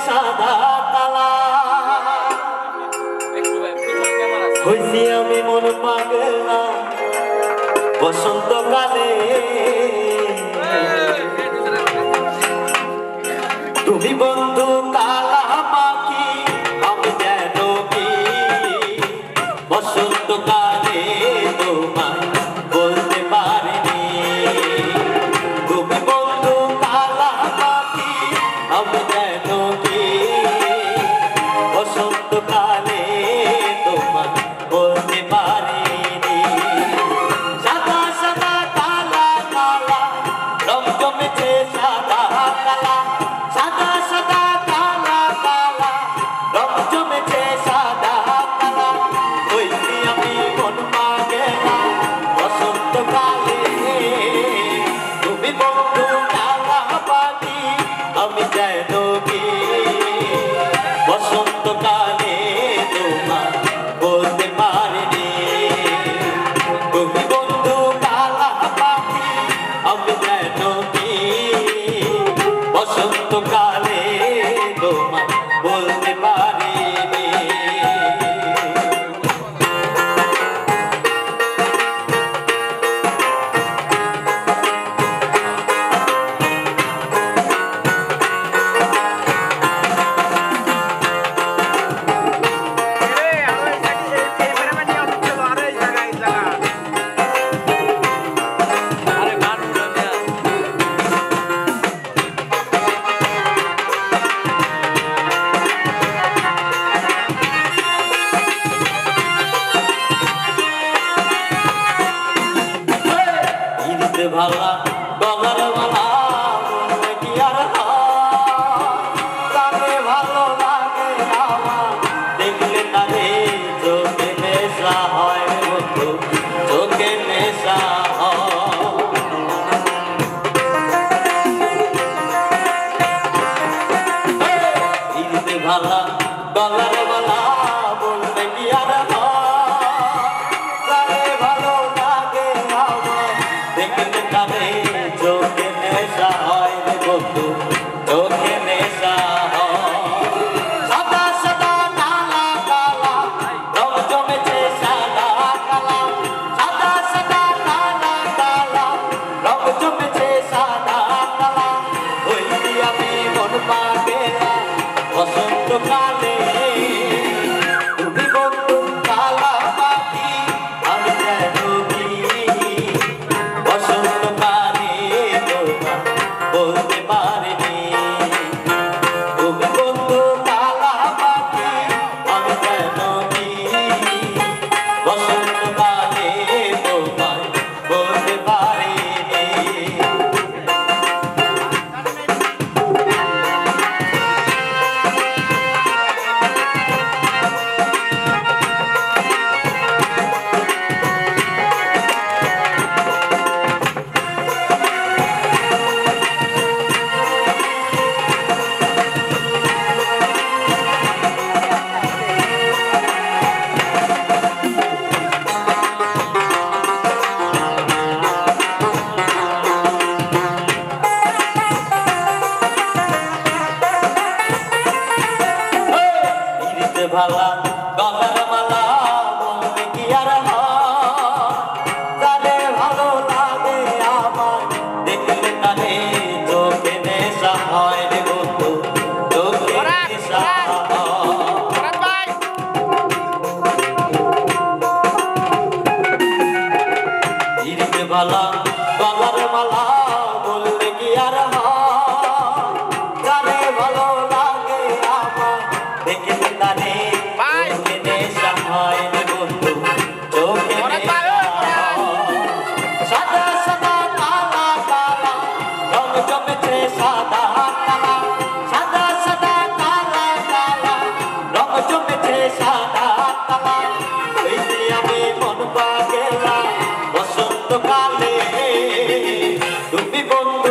সাদা কালা হইছি আমি মন পাগলা বসন্তকালে তুমি বন্ধু কালা পাখি আমি যেন কি বসন্তকালে তোমায় বলতে পারিনি তুমি বন্ধু কালা পাখি আমি যেন কি বসন্তকালে তোমায় বলতে পারিনি সাদা সাদা কালা কালা রং জমেছে সাদা কালা সাদা সাদা কালা কালা রং জমেছে সাদা কালা হইছি আমি মন পাগলা বসন্তকালে তুমি বন্ধু কালা পাখি আমি যেন কি বসন্তকালে তোমায় বলতে পারিনি তুমি বন্ধু কালা পাখি আমি যেন কি বসন্তকালে তোমায় বলতে পারিনি ভালা গলার মালা মনে কি আর তাকে ভালো লাগে আমার দেখলে তারে চোখে নেশা হয় বন্ধু চোখে নেশা হয় ভালা গলার মালা বলতে কি আর তারে ভালো লাগে আমার দেখলে তারে চোখে নেশা হয় রে বন্ধু চোখে নেশা সাদা সাদা কালা কালা রং জমেছে সাদা কালা সাদা সাদা কালা কালা রং জমেছে সাদা কালা হইছি আমি মন পাগলা বসন্তকালে তুমি বন্ধু কালা পাখি আমি যেন কি বসন্তকালে তোমায় বলতে পারিনি তুমি বন্ধু কালা পাখি আমি যেন কি বসন্তকালে তোমায় বলতে পারিনি ভালা গলার মালা বলতে কি আর তারে ভালো লাগে আমার দেখলে তারে চোখে নেশা হয় রে বন্ধু চোখে নেশা ভালা গলার মালা বলতে কি আর তারে ভালো লাগে আমার দেখলে তারে চোখে নেশা হয় রে বন্ধু চোখে সাদা সাদা কালা কালা রং জমেছে সাদা কালা সাদা সাদা কালা কালা রং জমেছে সাদা কালা হইছি আমি মন পাগলা বসন্তকালে তুমি বন্ধু